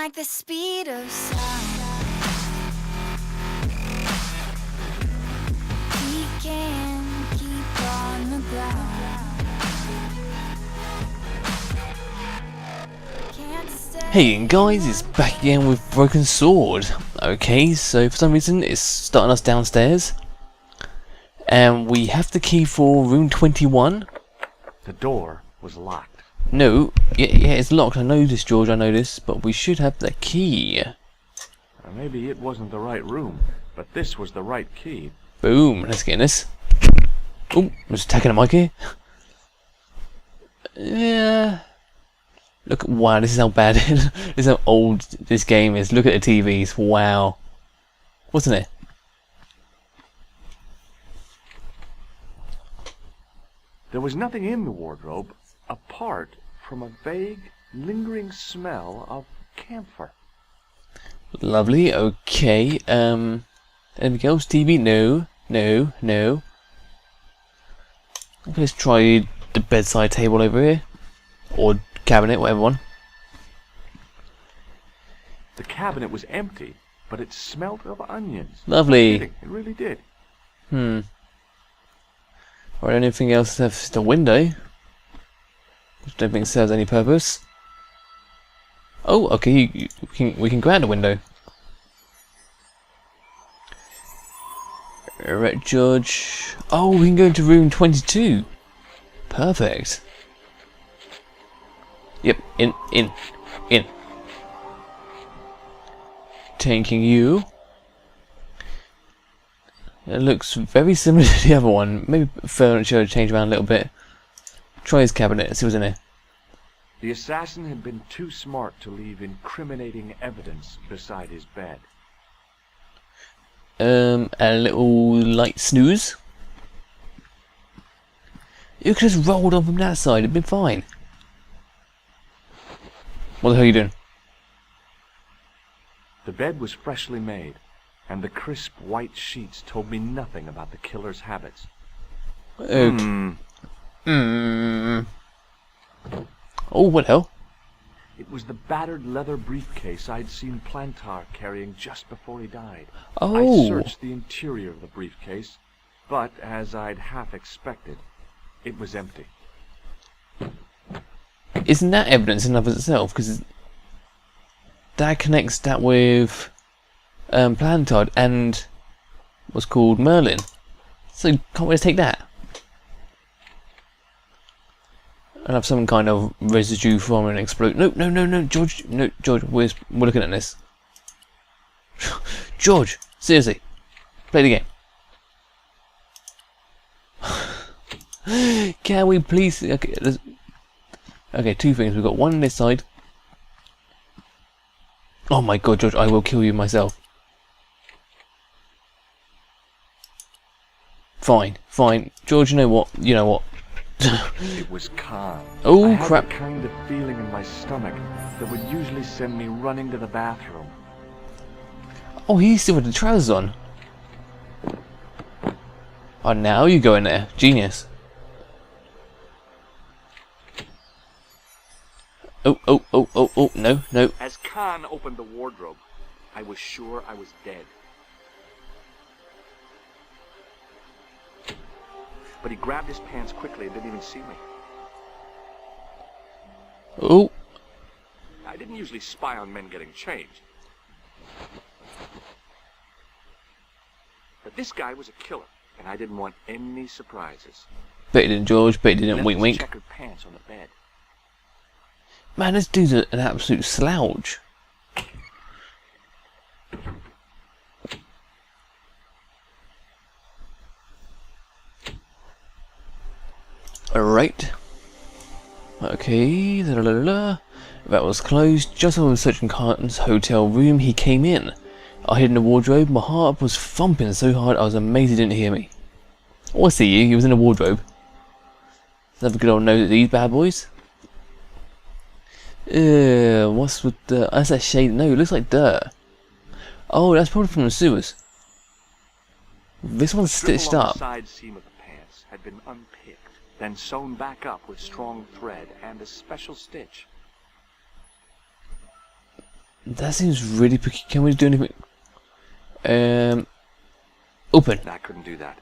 like the speed of sound. He can keep on the ground. Can't stay. Hey guys, it's back again with Broken Sword. Okay, so for some reason it's starting us downstairs. And we have the key for room 21. The door was locked. No, yeah, it's locked. I know this, George, I know this. But we should have the key. Maybe it wasn't the right room, but this was the right key. Boom, let's get in this. Oh, I'm just attacking a mic here. Yeah. Look, wow, this is how bad it is. This is how old this game is. Look at the TVs, wow. What's in it? There was nothing in the wardrobe apart from a vague, lingering smell of camphor. Lovely, okay. Anything else? TV? No, no, no. Okay, let's try the bedside table over here. Or cabinet, whatever one. The cabinet was empty, but it smelt of onions. Lovely. It really did. Or anything else? That's the window. Which I don't think serves any purpose. Oh, okay. We can grab the window. Right, George. Oh, we can go into room 22. Perfect. Yep, in. Taking you. It looks very similar to the other one. Maybe furniture change around a little bit. Try his cabinet and see what's in it. The assassin had been too smart to leave incriminating evidence beside his bed. A little light snooze. You could just rolled on from that side, it'd been fine. What the hell are you doing? The bed was freshly made, and the crisp white sheets told me nothing about the killer's habits. Okay. Oh, what the hell? It was the battered leather briefcase I'd seen Plantar carrying just before he died. Oh. I searched the interior of the briefcase, but as I'd half expected, it was empty. Isn't that evidence in and of itself? Because that connects that with Plantard and what's called Merlin. So can't we just take that? And have some kind of residue from an explode. No, George. No, George. We're looking at this. George, seriously, play the game. Can we please? Okay, two things. We've got one on this side. Oh my God, George! I will kill you myself. Fine. George, you know what? It was calm. Oh, I had crap. the kind of feeling in my stomach that would usually send me running to the bathroom. Oh, he's still with the trousers on. Oh, now you go in there. Genius. Oh, no. As Khan opened the wardrobe, I was sure I was dead. But he grabbed his pants quickly and didn't even see me. Oh. I didn't usually spy on men getting changed. But this guy was a killer, and I didn't want any surprises. Bet he didn't, George. Bet he didn't. Left Wink, his wink. checkered pants on the bed. Man, this dude's an absolute slouch. Alright. Okay. That was closed. Just as I was searching Carlton's hotel room, he came in. I hid in the wardrobe. My heart was thumping so hard I was amazed he didn't hear me. Oh, I see you. He was in a wardrobe. Let's have a good old nose at these bad boys. What's with the... That's that shade. No, it looks like dirt. Oh, that's probably from the sewers. This one's stitched up. The side seam of the pants had been unpicked, then sewn back up with strong thread and a special stitch. That seems really Can we do anything? Open. I couldn't do that.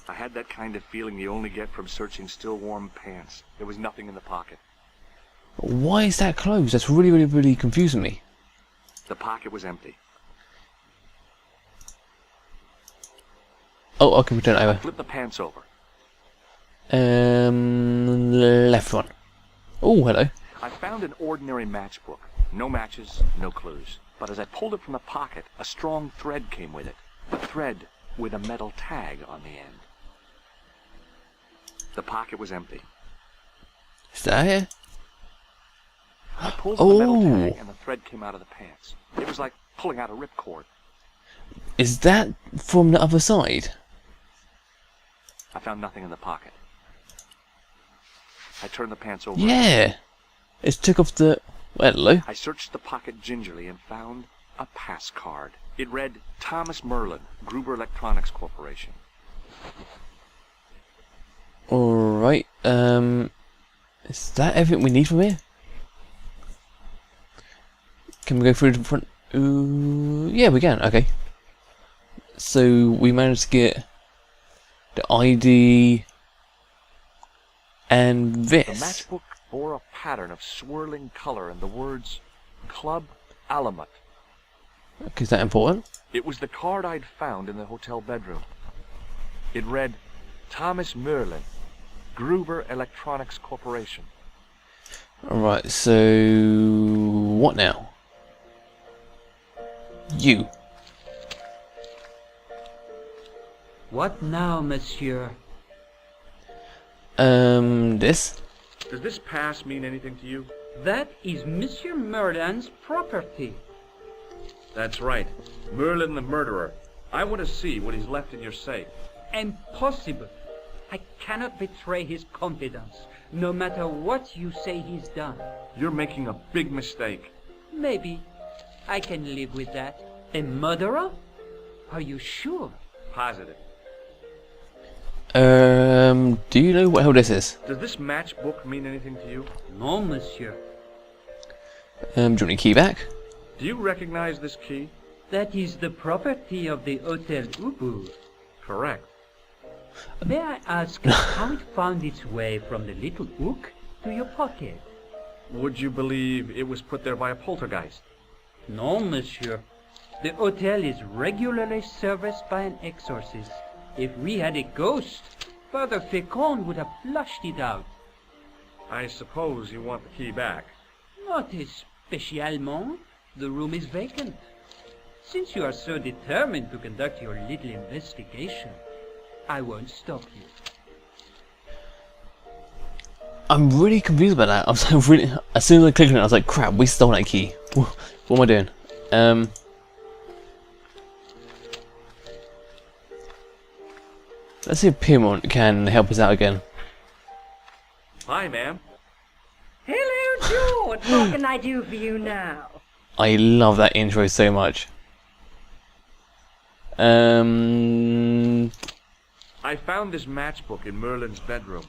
I had that kind of feeling you only get from searching still warm pants. There was nothing in the pocket. Why is that closed? That's really confusing me. The pocket was empty. Oh, I can turn it over. Flip the pants over. Left one. Oh, hello. I found an ordinary matchbook. No matches, no clues. But as I pulled it from the pocket, a strong thread came with it. A thread with a metal tag on the end. The pocket was empty. Is that it? I pulled the metal tag and the thread came out of the pants. It was like pulling out a ripcord. Is that from the other side? I found nothing in the pocket. I turned the pants over. Yeah. It took off the... Well, hello. I searched the pocket gingerly and found a pass card. It read, Thomas Merlin, Gruber Electronics Corporation. Alright, is that everything we need from here? Can we go through the front? Yeah, we can, okay. So, we managed to get the ID and this. The matchbook bore a pattern of swirling color and the words, Club Alamut. Okay, is that important? It was the card I'd found in the hotel bedroom. It read, Thomas Merlin, Gruber Electronics Corporation. Alright, so... what now? You. What now, monsieur? This? Does this pass mean anything to you? That is Monsieur Merlin's property. That's right. Merlin the murderer. I want to see what he's left in your safe. Impossible. I cannot betray his confidence, no matter what you say he's done. You're making a big mistake. Maybe. I can live with that. A murderer? Are you sure? Positive. Do you know what hell this is? Does this matchbook mean anything to you? No, monsieur. Do you want a key back? Do you recognize this key? That is the property of the Hotel Ubu. Correct. May I ask how it found its way from the little hook to your pocket? Would you believe it was put there by a poltergeist? No, monsieur. The hotel is regularly serviced by an exorcist. If we had a ghost, Father Fécond would have flushed it out. I suppose you want the key back. Not especialement. The room is vacant. Since you are so determined to conduct your little investigation, I won't stop you. I'm really confused about that. I'm so really... As soon as I clicked on it, I was like, crap, we stole that key. What am I doing? Let's see if Piermont can help us out again. Hi, ma'am. Hello, George. What can I do for you now? I love that intro so much. I found this matchbook in Merlin's bedroom.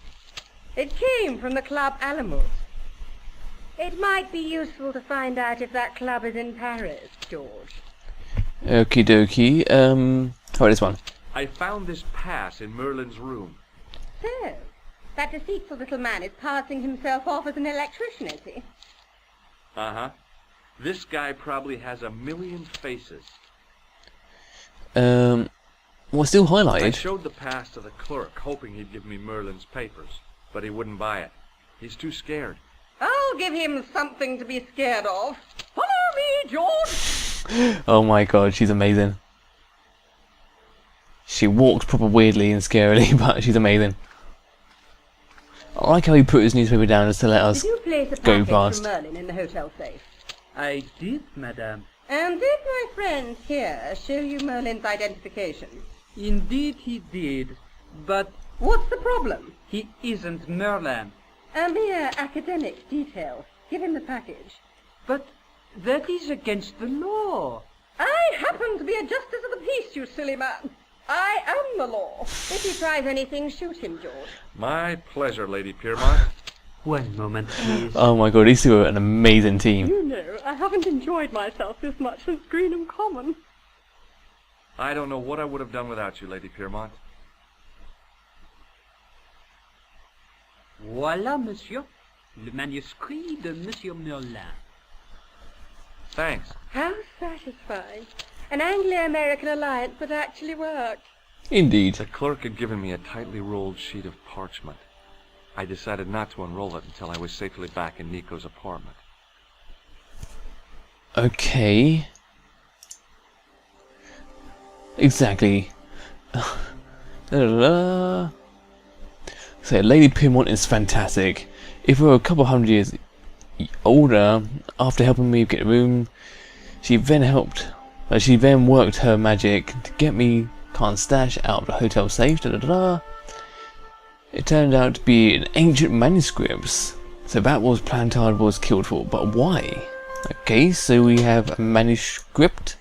It came from the Club Alamut. It might be useful to find out if that club is in Paris, George. Okie dokie. How about this one? I found this pass in Merlin's room. So, that deceitful little man is passing himself off as an electrician, is he? Uh-huh. This guy probably has a million faces. Well, it's still I highlighted. showed the pass to the clerk, hoping he'd give me Merlin's papers, but he wouldn't buy it. He's too scared. I'll give him something to be scared of. Follow me, George! Oh my god, she's amazing. She walks proper weirdly and scarily, but she's amazing. I like how he put his newspaper down just to let us Did you place a go package past. from Merlin in the hotel safe? I did, madame. And did my friend here show you Merlin's identification? Indeed he did. But What's the problem? he isn't Merlin. A mere academic detail. Give him the package. But that is against the law. I happen to be a justice of the peace, you silly man. I am the law. If he tries anything, shoot him, George. My pleasure, Lady Piermont. One moment, please. Oh my god, these two are an amazing team. You know, I haven't enjoyed myself this much since Greenham Common. I don't know what I would have done without you, Lady Piermont. Voilà, monsieur. Le manuscrit de Monsieur Merlin. Thanks. How satisfying. An Anglo-American alliance that actually worked. Indeed. The clerk had given me a tightly rolled sheet of parchment. I decided not to unroll it until I was safely back in Nico's apartment. Okay. Exactly. So, Lady Piermont is fantastic. If we were a couple hundred years older, after helping me get a room, she then worked her magic to get me can't stash out of the hotel safe. It turned out to be an ancient manuscripts. So that was Plantard was killed for, but why? Okay, so we have a manuscript.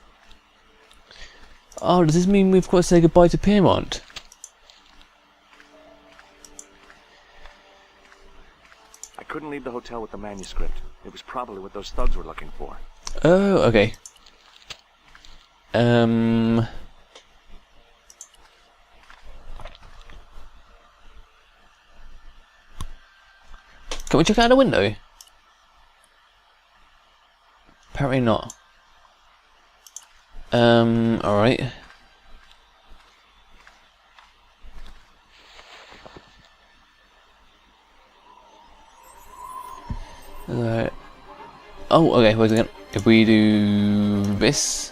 Oh, does this mean we've got to say goodbye to Piermont? I couldn't leave the hotel with the manuscript. It was probably what those thugs were looking for. Oh, okay. Can we check out the window? Apparently not. Alright. Oh, okay, wait a second. If we do this...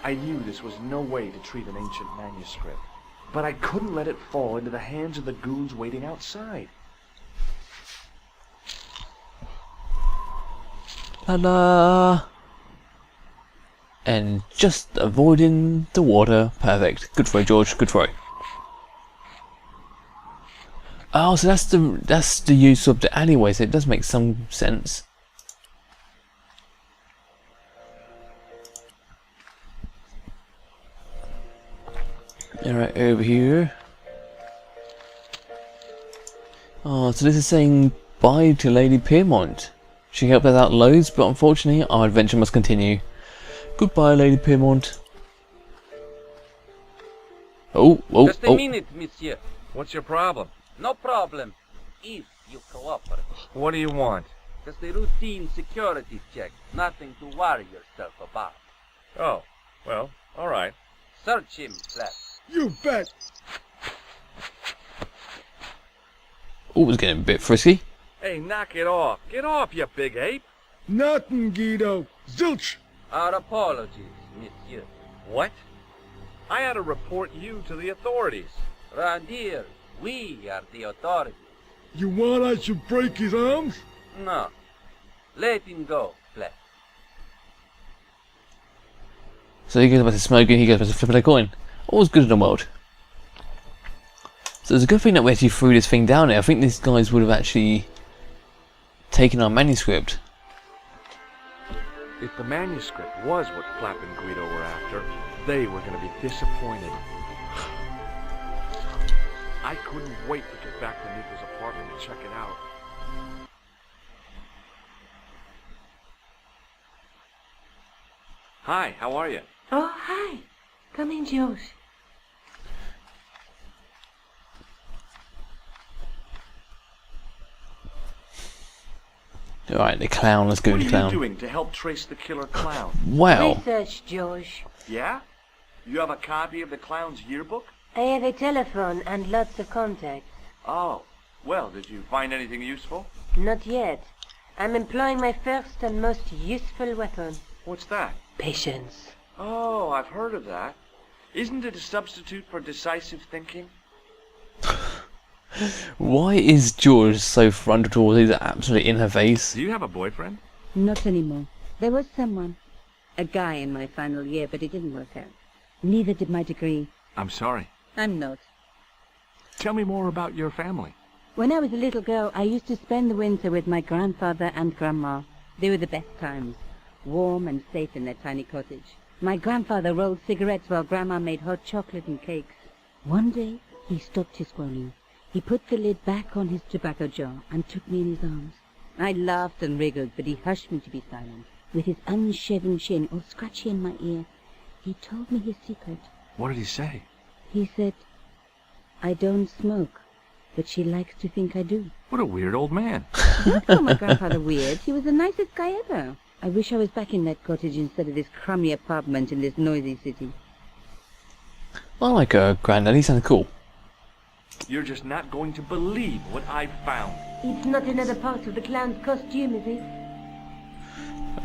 I knew this was no way to treat an ancient manuscript, but I couldn't let it fall into the hands of the goons waiting outside. Ta-da! And just avoiding the water. Perfect. Good throw, George. Good throw. Oh, so that's the use of the alleyway, so it does make some sense. Alright, over here. Oh, so this is saying bye to Lady Piermont. She helped us out loads, but unfortunately our adventure must continue. Goodbye, Lady Piermont. Just a minute, monsieur. What's your problem? No problem. If you cooperate. What do you want? Just a routine security check. Nothing to worry yourself about. Oh, well, all right. Search him, Flat. You bet. Oh, it was getting a bit frisky. Hey, knock it off. Get off, you big ape. Nothing, Guido. Zilch. Our apologies, monsieur. What? I had to report you to the authorities. Round here, we are the authorities. You want I should break his arms? No. Let him go, Flat. So he goes back to smoking, he goes back to flipping a coin. All's good in the world. So it's a good thing that we actually threw this thing down there. I think these guys would have actually taken our manuscript. If the manuscript was what Flap and Guido were after, they were going to be disappointed. I couldn't wait to get back to Nico's apartment and check it out. Hi, how are you? Oh, hi. Come in, Josh. Alright, the clown, let's go What to are the you clown. doing to help trace the killer clown? Wow. Research, Josh. Yeah? You have a copy of the clown's yearbook? I have a telephone and lots of contacts. Oh, well, did you find anything useful? Not yet. I'm employing my first and most useful weapon. What's that? Patience. Oh, I've heard of that. Isn't it a substitute for decisive thinking? Why is George so frontal towards he's absolutely in her face? Do you have a boyfriend? Not anymore. There was someone. A guy in my final year, but it didn't work out. Neither did my degree. I'm sorry. I'm not. Tell me more about your family. When I was a little girl, I used to spend the winter with my grandfather and grandma. They were the best times. Warm and safe in their tiny cottage. My grandfather rolled cigarettes while grandma made hot chocolate and cakes. One day, he stopped his groaning. He put the lid back on his tobacco jar and took me in his arms. I laughed and wriggled, but he hushed me to be silent. With his unshaven chin all scratchy in my ear, he told me his secret. What did he say? He said, I don't smoke, but she likes to think I do. What a weird old man. Don't call my grandfather weird. He was the nicest guy ever. I wish I was back in that cottage instead of this crummy apartment in this noisy city. I like Granddad, he sounded cool. You're just not going to believe what I found. It's not another part of the clown's costume, is it?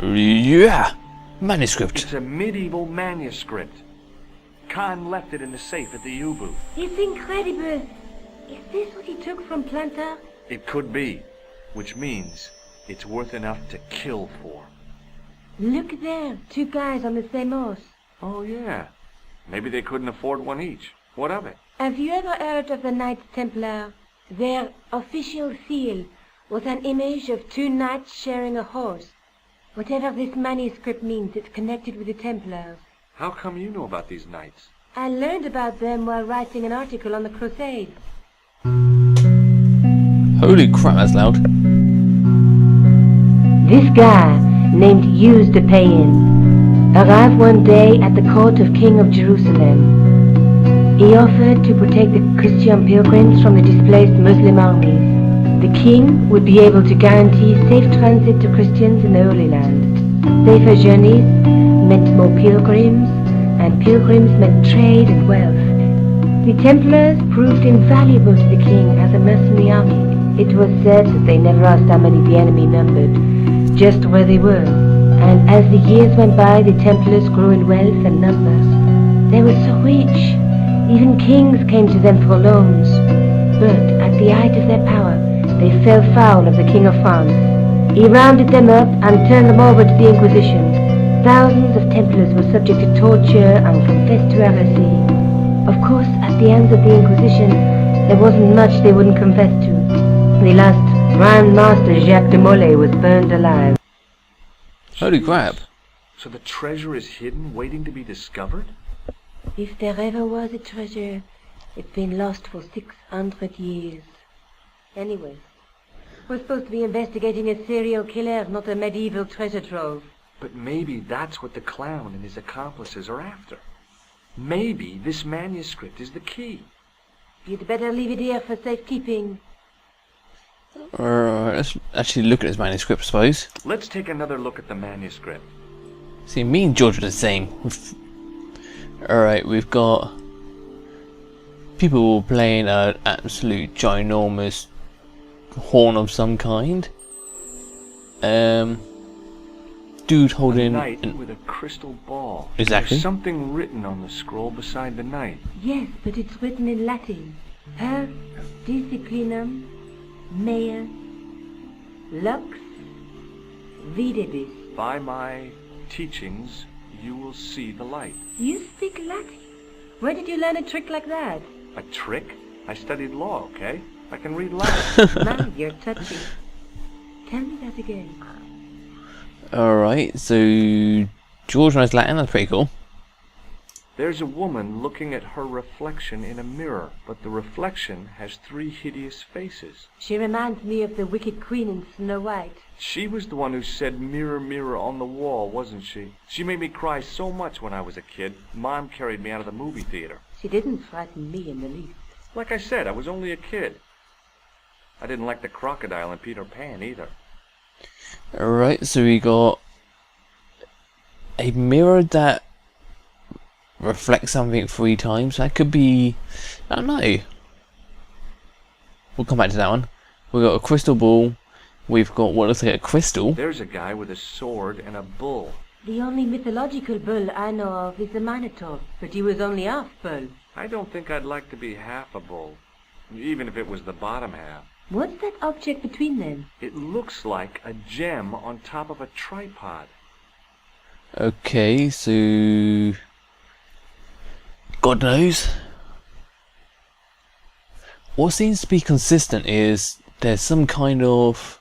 Yeah! Manuscript. It's a medieval manuscript. Khan left it in the safe at the U-boot. It's incredible. Is this what he took from Plantar? It could be, which means it's worth enough to kill for. Look there, 2 guys on the same horse. Oh, yeah. Maybe they couldn't afford one each. What of it? Have you ever heard of the Knights Templar? Their official seal was an image of 2 knights sharing a horse. Whatever this manuscript means, it's connected with the Templars. How come you know about these knights? I learned about them while writing an article on the Crusades. Holy crap, that's loud. This guy, named Hughes de Payen, arrived one day at the court of King of Jerusalem. He offered to protect the Christian pilgrims from the displaced Muslim armies. The king would be able to guarantee safe transit to Christians in the Holy Land. Safer journeys meant more pilgrims, and pilgrims meant trade and wealth. The Templars proved invaluable to the king as a mercenary army. It was said that they never asked how many the enemy numbered, just where they were. And as the years went by, the Templars grew in wealth and numbers. They were so rich, even kings came to them for loans. But at the height of their power, they fell foul of the King of France. He rounded them up and turned them over to the Inquisition. Thousands of Templars were subject to torture and confessed to heresy. Of course, at the hands of the Inquisition, there wasn't much they wouldn't confess to. The last Grand Master Jacques de Molay was burned alive. Holy crap. So the treasure is hidden, waiting to be discovered? If there ever was a treasure, it's been lost for 600 years. Anyway, we're supposed to be investigating a serial killer, not a medieval treasure trove. But maybe that's what the clown and his accomplices are after. Maybe this manuscript is the key. You'd better leave it here for safekeeping. Let's actually look at his manuscript, I suppose. Let's take another look at the manuscript. See, me and George are the same. Alright, we've got people playing an absolute ginormous horn of some kind. Dude holding a knight with a crystal ball. Exactly. There's something written on the scroll beside the knight. Yes, but it's written in Latin. Per disciplinum mea lux videbis. By my teachings, you will see the light. You speak Latin? Where did you learn a trick like that? A trick? I studied law, okay? I can read Latin. Man, you're touchy. Tell me that again. Alright, so George knows Latin, that's pretty cool. There's a woman looking at her reflection in a mirror, but the reflection has 3 hideous faces. She reminds me of the wicked queen in Snow White. She was the one who said, "Mirror, mirror on the wall," wasn't she? She made me cry so much when I was a kid. Mom carried me out of the movie theater. She didn't frighten me in the least. Like I said, I was only a kid. I didn't like the crocodile in Peter Pan either. Alright, so we got a mirror that reflects something 3 times. That could be, I don't know. We'll come back to that one. We've got a crystal ball. We've got what looks like a crystal. There's a guy with a sword and a bull. The only mythological bull I know of is the Minotaur, but he was only half bull. I don't think I'd like to be half a bull, even if it was the bottom half. What's that object between them? It looks like a gem on top of a tripod. Okay, so God knows. What seems to be consistent is there's some kind of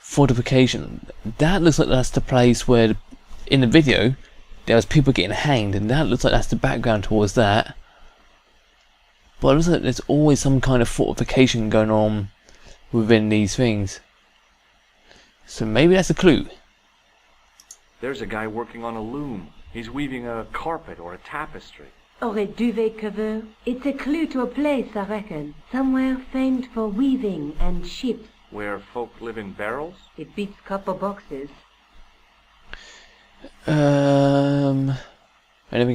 fortification. That looks like that's the place where, in the video, there was people getting hanged, and that looks like that's the background towards that. But it looks like there's always some kind of fortification going on within these things. So maybe that's a clue. There's a guy working on a loom. He's weaving a carpet or a tapestry. Or a duvet cover. It's a clue to a place, I reckon. Somewhere famed for weaving and ships. Where folk live in barrels? It beats copper boxes. Anything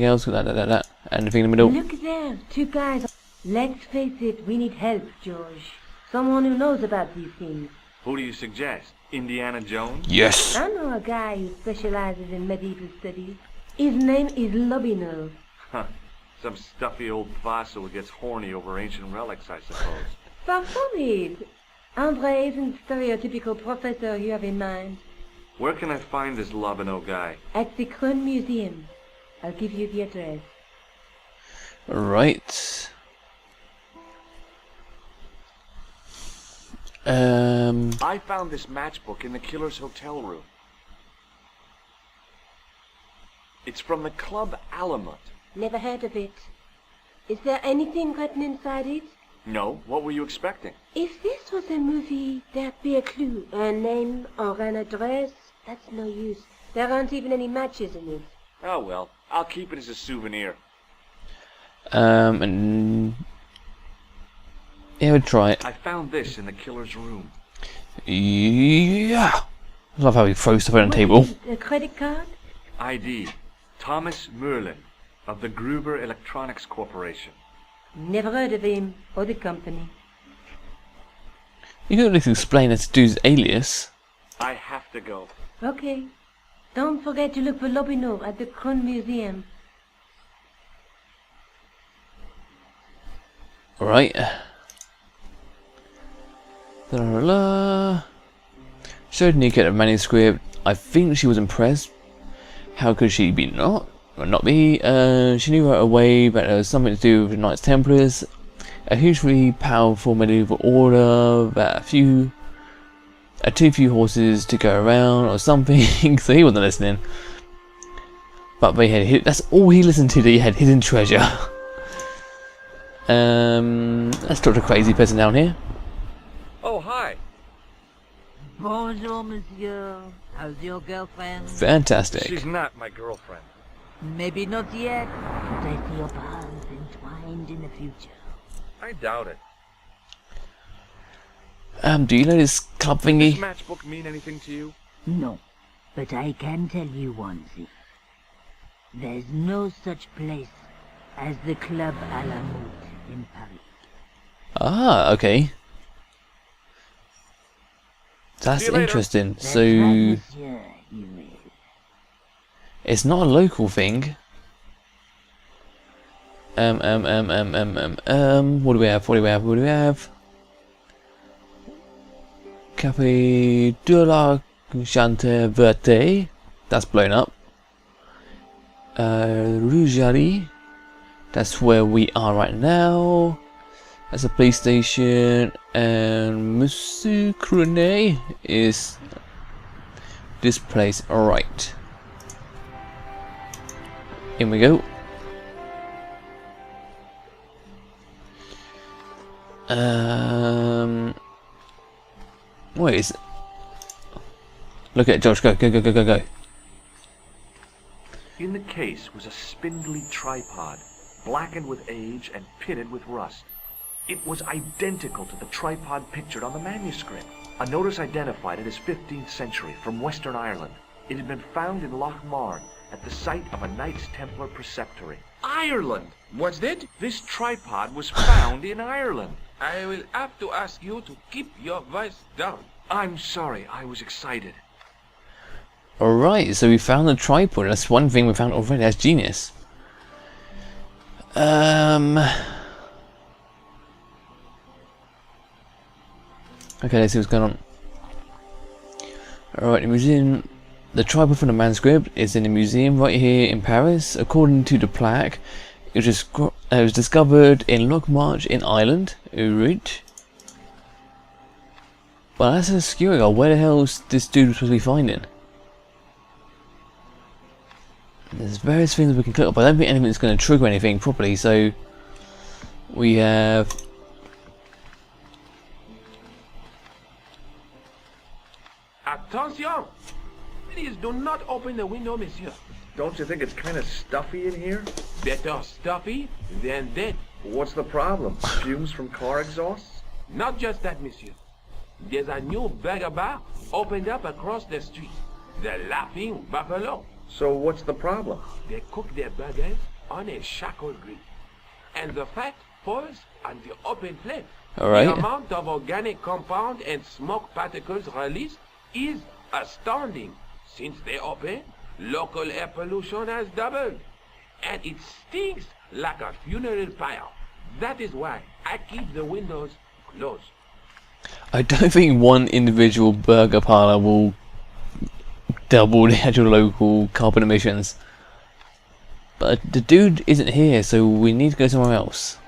else? That. Anything in the middle? Look there, 2 guys. Let's face it, we need help, George. Someone who knows about these things. Who do you suggest? Indiana Jones? Yes! I know a guy who specializes in medieval studies. His name is Lobino. Huh. Some stuffy old fossil who gets horny over ancient relics, I suppose. Far from it. Andre isn't the stereotypical professor you have in mind. Where can I find this Lobino guy? At the Krone Museum. I'll give you the address. Right. I found this matchbook in the killer's hotel room. It's from the Club Alamut. Never heard of it. Is there anything written inside it? No, what were you expecting? If this was a movie, there'd be a clue. A name or an address. That's no use. There aren't even any matches in it. Oh well, I'll keep it as a souvenir. And yeah, we'll try it. I found this in the killer's room. Yeah. I love how he throws stuff on the table. A credit card? ID. Thomas Merlin of the Gruber Electronics Corporation. Never heard of him or the company. You couldn't explain that to dude's alias. I have to go. Okay. Don't forget to look for Lobino at the Krone Museum. Alright. Showed Nika the manuscript. I think she was impressed. How could she be not? Well, not be. She knew right away that there was something to do with the Knights Templars, a hugely powerful medieval order, that too few horses to go around or something. So he wasn't listening. But they had that's all he listened to. They had hidden treasure. Let's talk to a crazy person down here. Oh, hi. Bonjour, monsieur. How's your girlfriend? Fantastic. She's not my girlfriend. Maybe not yet, but I see your paths entwined in the future. I doubt it. Do you know this club Does thingy? this matchbook mean anything to you? No, but I can tell you one thing. There's no such place as the Club Alamut in Paris. Ah, okay. That's See you later. interesting. That's So right, monsieur, you will. it's not a local thing. What do we have? Café de la Chante Verte. That's blown up. Rougerie. That's where we are right now. That's a police station. And Monsieur Crone is this place. Alright. In we go. Wait, is it? Look at it, Josh, go. In the case was a spindly tripod, blackened with age and pitted with rust. It was identical to the tripod pictured on the manuscript. A notice identified it as 15th century from Western Ireland. It had been found in Loch Marne at the site of a Knights Templar preceptory. Ireland! What's that? This tripod was found in Ireland. I will have to ask you to keep your voice down. I'm sorry, I was excited. Alright, so we found the tripod. That's one thing we found already. That's genius. Okay, let's see what's going on. Alright, the museum. The tripod from the manuscript is in the museum right here in Paris. According to the plaque, it was discovered in Loch March in Ireland. Right. Well, that's a obscure. Where the hell is this dude supposed to be finding? There's various things we can click up, but I don't think anything's going to trigger anything properly, so We have... Attention! Please do not open the window, monsieur. Don't you think it's kind of stuffy in here? Better stuffy than dead. What's the problem? Fumes from car exhausts? Not just that, monsieur. There's a new burger bar opened up across the street. The Laughing Buffalo. So what's the problem? They cook their burgers on a charcoal grill. And the fat falls on the open flame. Alright. The amount of organic compound and smoke particles released is astounding. Since they opened, local air pollution has doubled. And it stinks like a funeral pyre. That is why I keep the windows closed. I don't think one individual burger parlour will double the actual local carbon emissions. But the dude isn't here, so we need to go somewhere else.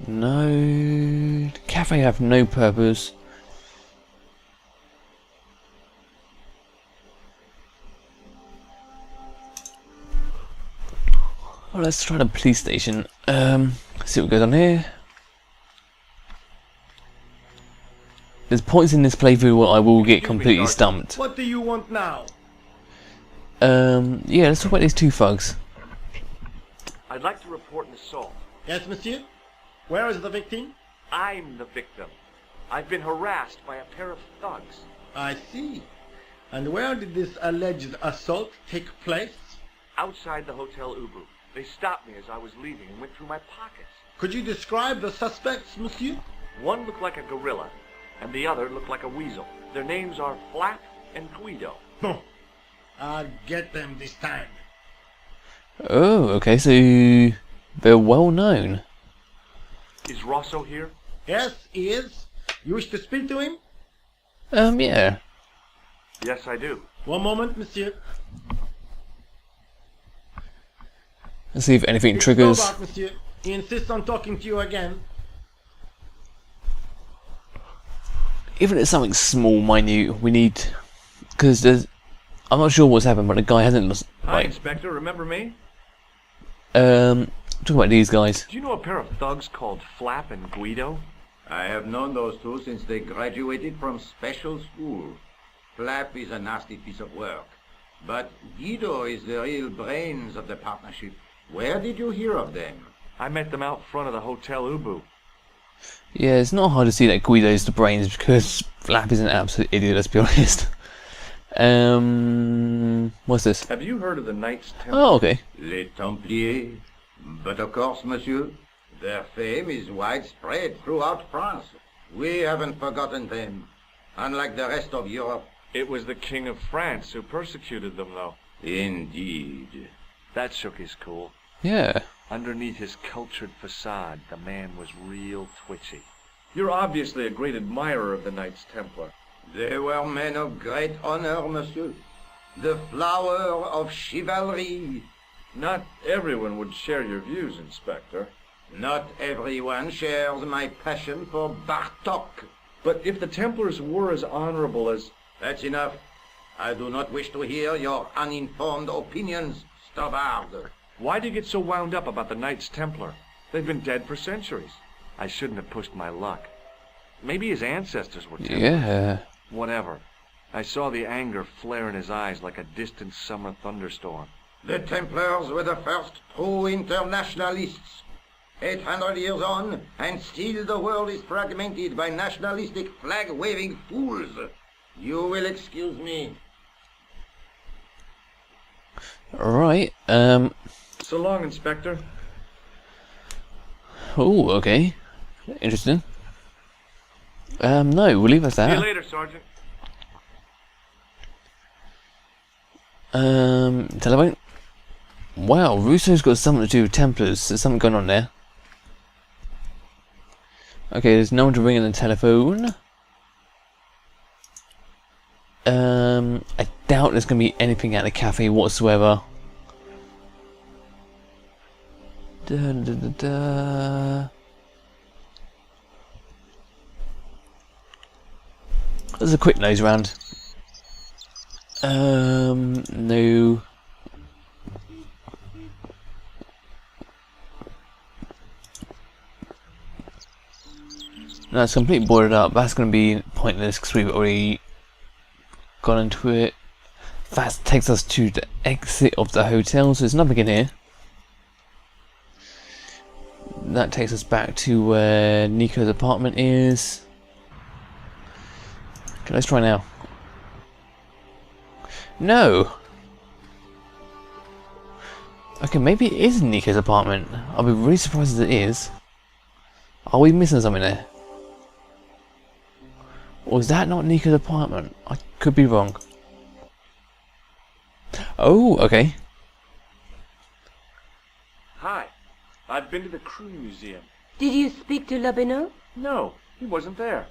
No, the cafe have no purpose. Well, let's try the police station. See what goes on here. There's points in this playthrough where I will get completely stumped. What do you want now? Yeah, let's talk about these two thugs. I'd like to report an assault. Yes, monsieur? Where is the victim? I'm the victim. I've been harassed by a pair of thugs. I see. And where did this alleged assault take place? Outside the Hotel Ubu. They stopped me as I was leaving and went through my pockets. Could you describe the suspects, monsieur? One looked like a gorilla, and the other looked like a weasel. Their names are Flap and Guido. Huh. I'll get them this time. Oh, okay, so they're well known. Is Rosso here? Yes, he is. You wish to speak to him? Yeah. Yes, I do. One moment, monsieur. Let's see if anything It's triggers. Stobart, monsieur. He insists on talking to you again. Even if it's something small, minute, we need... Because there's... I'm not sure what's happened, but the guy hasn't... Hi, Like, Inspector. Remember me? talk about these guys. Do you know a pair of thugs called Flap and Guido? I have known those two since they graduated from special school. Flap is a nasty piece of work, but Guido is the real brains of the partnership. Where did you hear of them? I met them out front of the Hotel Ubu. Yeah, it's not hard to see that Guido's the brains because Flap is an absolute idiot, let's be honest. What's this? Have you heard of the Knights Templar? Oh, okay. Les Templiers. But of course, monsieur, their fame is widespread throughout France. We haven't forgotten them, unlike the rest of Europe. It was the King of France who persecuted them, though. Indeed. That shook his cool. Yeah. Underneath his cultured facade, the man was real twitchy. You're obviously a great admirer of the Knights Templar. They were men of great honor, monsieur. The flower of chivalry. Not everyone would share your views, Inspector. Not everyone shares my passion for Bartok. But if the Templars were as honorable as... That's enough. I do not wish to hear your uninformed opinions, Stobart. Why do you get so wound up about the Knights Templar? They've been dead for centuries. I shouldn't have pushed my luck. Maybe his ancestors were Templars. Yeah. Whatever. I saw the anger flare in his eyes like a distant summer thunderstorm. The Templars were the first true internationalists. 800 years on, and still the world is fragmented by nationalistic flag-waving fools. You will excuse me. Alright, So long, Inspector. Oh, okay. Interesting. No, we'll leave it at See you that. later, Sergeant. Telephone. Wow, Russo's got something to do with Templars. There's something going on there. Okay, there's no one to ring on the telephone. I doubt there's going to be anything at the cafe whatsoever. There's a quick nose round. No. No, it's completely boarded up. That's going to be pointless because we've already gone into it. That takes us to the exit of the hotel, so there's nothing in here. That takes us back to where Nico's apartment is. Okay, let's try now. No! Okay, maybe it is Nico's apartment. I'll be really surprised if it is. Are we missing something there? Or is that not Nico's apartment? I could be wrong. Oh, okay. Hi. I've been to the Crew Museum. Did you speak to Labino? No, he wasn't there.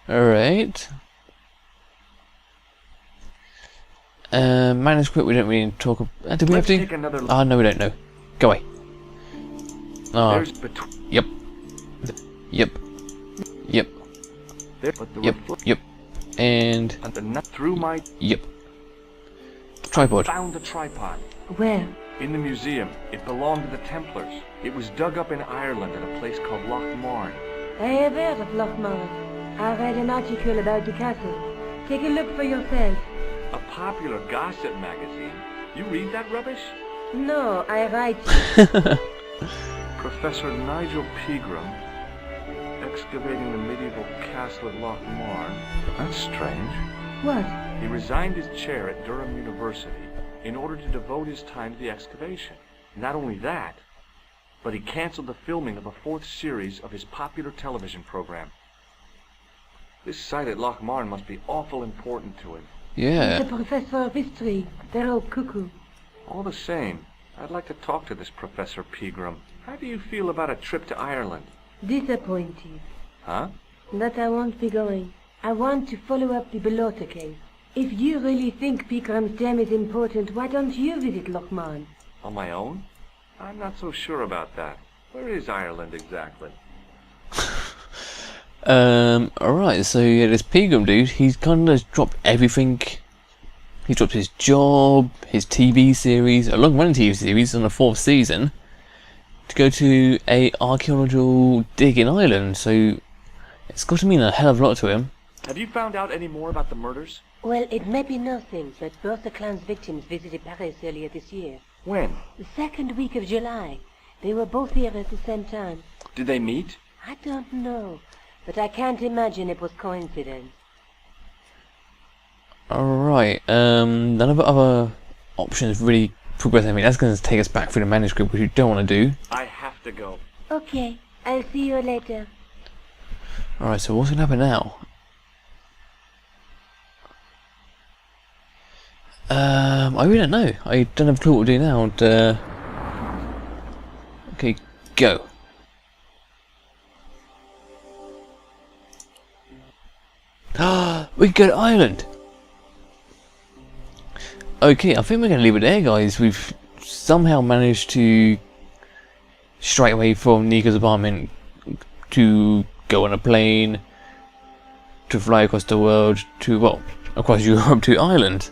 Alright. Manuscript, we don't really talk about. Do we have to? Take another look. Ah, no, we don't know. Go away. Ah, There's yep. Yep. Yep. there, but the Yep. Yep. And the nut through my yep. Tripod. found the tripod. Where? In the museum. It belonged to the Templars. It was dug up in Ireland at a place called Loch Marn. I have heard of Lochmarn. I read an article about the castle. Take a look for yourself. A popular gossip magazine. You read that rubbish? No, I write. Professor Nigel Pegram, excavating the medieval castle at Loch Marn. That's strange. What? He resigned his chair at Durham University in order to devote his time to the excavation. Not only that, but he canceled the filming of a 4th series of his popular television program. This site at Loch Marn must be awful important to him. Yeah. He's a professor of history. They're all cuckoo. All the same, I'd like to talk to this Professor Pegram. How do you feel about a trip to Ireland? Disappointed. Huh? That I won't be going. I want to follow up the Bellotta case. If you really think Pegram's gem is important, why don't you visit Lochmarn? On my own? I'm not so sure about that. Where is Ireland exactly? Alright, so yeah, this Pegram dude, he's kind of dropped everything. He dropped his job, his TV series, a long-running TV series on the 4th season, to go to a archaeological dig in Ireland, so it's got to mean a hell of a lot to him. Have you found out any more about the murders? Well, it may be nothing, but both the clan's victims visited Paris earlier this year. When? The 2nd week of July. They were both here at the same time. Did they meet? I don't know, but I can't imagine it was coincidence. Alright, none of the other options really progress anything. That's going to take us back through the manuscript, which we don't want to do. I have to go. Okay, I'll see you later. Alright, so what's going to happen now? I really don't know. I don't have a clue what to do now. And, okay, go. Ah, we can go to Ireland. Okay, I think we're going to leave it there, guys. We've somehow managed to stray away from Nico's apartment to go on a plane, to fly across the world, to, well, across Europe to Ireland.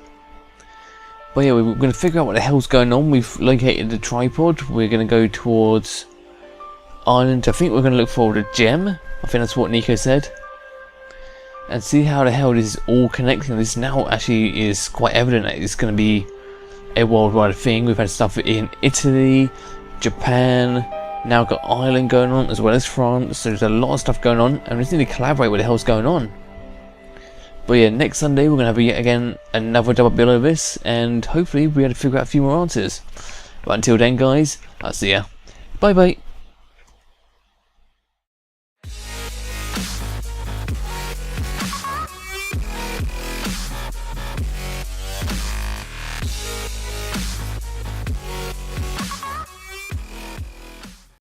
But yeah, we're going to figure out what the hell's going on. We've located the tripod. We're going to go towards Ireland. I think we're going to look for the gem. I think that's what Nico said. And see how the hell this is all connecting. This now actually is quite evident that it's going to be a worldwide thing. We've had stuff in Italy, Japan, now got Ireland going on as well as France. So there's a lot of stuff going on, and we just need to collaborate what the hell's going on. But yeah, next Sunday we're going to have yet again another double bill of this, and hopefully we'll be able to figure out a few more answers. But until then, guys, I'll see ya. Bye bye.